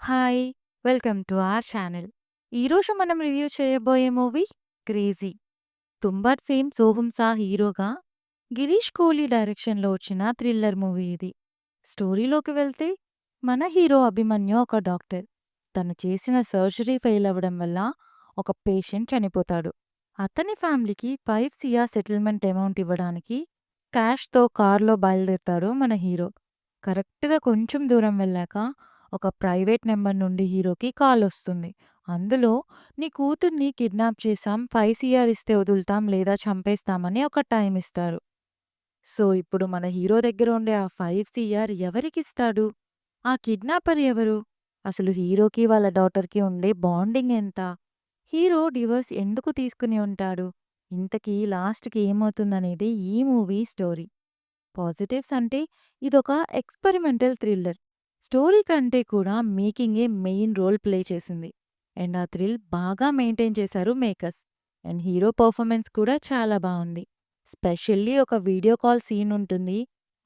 Hi! Welcome to our channel. ఈరోజు మనం review చేయబోయే movie 'crazy'. 'తుంబర్' fame 'Soham Shah' హీరోగా, గిరీష్ కోహ్లీ డైరెక్షన్‌లో వచ్చిన థ్రిల్లర్ మూవీ ఇది. స్టోరీలోకి వెళ్తే, మన హీరో అభిమన్యు ఒక డాక్టర్. తను చేసిన సర్జరీ ఫెయిల్ అవ్వడం వల్ల ఒక పేషెంట్ చనిపోతాడు. అతని ఫ్యామిలీకి 5 సీఆర్ సెటిల్మెంట్ అమౌంట్ ఇవ్వడానికి క్యాష్‌తో కార్‌లో బయలుదేరతాడు మన హీరో. కరెక్ట్‌గా కొంచెం దూరం వెళ్ళాక ఒక ప్రైవేట్ నెంబర్ నుండి హీరోకి కాలొస్తుంది. అందులో నీ కూతుర్ని కిడ్నాప్ చేశాం, 5 సీఆర్ ఇస్తే వదులుతాం లేదా చంపేస్తామని ఒక టైమ్ ఇస్తారు. సో, ఇప్పుడు మన హీరో దగ్గర ఉండే ఆ 5 సీఆర్ ఎవరికిస్తాడు? ఆ కిడ్నాపర్ ఎవరు? అసలు హీరోకి వాళ్ళ డాటర్‌కి ఉండే బాండింగ్ ఎంత? హీరో డివోర్స్ ఎందుకు తీసుకుని ఉంటాడు? ఇంతకీ లాస్ట్‌కి ఏమవుతుందనేది ఈ మూవీ స్టోరీ. పాజిటివ్స్ అంటే ఇదొక ఎక్స్పెరిమెంటల్ థ్రిల్లర్. స్టోరీ కంటే కూడా మేకింగే మెయిన్ రోల్ ప్లే చేసింది. అండ్ ఆ థ్రిల్ బాగా మెయింటైన్ చేశారు మేకర్స్. అండ్ హీరో పర్ఫార్మెన్స్ కూడా చాలా బావుంది. స్పెషల్లీ ఒక వీడియో కాల్ సీన్ ఉంటుంది.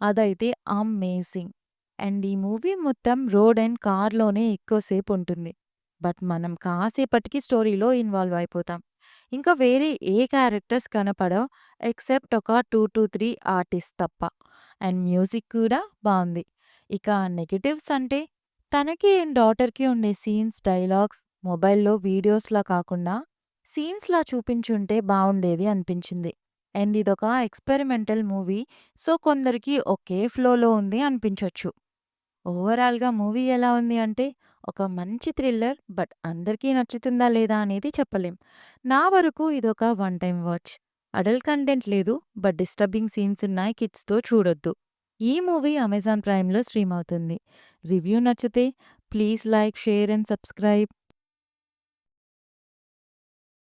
అదైతే అమేజింగ్. అండ్ ఈ మూవీ మొత్తం రోడ్ అండ్ కార్‌లోనే ఎక్కువసేపు ఉంటుంది. బట్ మనం కాసేపటికి స్టోరీలో ఇన్వాల్వ్ అయిపోతాం. ఇంకా వేరే ఏ క్యారెక్టర్స్ కనపడవు ఎక్సెప్ట్ ఒక 2-3 ఆర్టిస్ట్ తప్ప. అండ్ మ్యూజిక్ కూడా బావుంది. ఇక నెగెటివ్స్ అంటే తనకి అండ్ డాటర్‌కి ఉండే సీన్స్, డైలాగ్స్ మొబైల్‌లో వీడియోస్‌లా కాకుండా సీన్స్‌లా చూపించుంటే బావుండేది అనిపించింది. అండ్ ఇదొక ఎక్స్పెరిమెంటల్ మూవీ. సో, కొందరికి ఒకే ఫ్లోలో ఉంది అనిపించొచ్చు. ఓవరాల్‌గా మూవీ ఎలా ఉంది అంటే, ఒక మంచి థ్రిల్లర్. బట్ అందరికీ నచ్చుతుందా లేదా అనేది చెప్పలేం. నా వరకు ఇదొక one time watch. Adult content లేదు. బట్ డిస్టర్బింగ్ సీన్స్ ఉన్నాయి. కిడ్స్‌తో చూడొద్దు. ఈ మూవీ అమెజాన్ ప్రైమ్‌లో స్ట్రీమ్ అవుతుంది. రివ్యూ నచ్చితే please like, share and subscribe.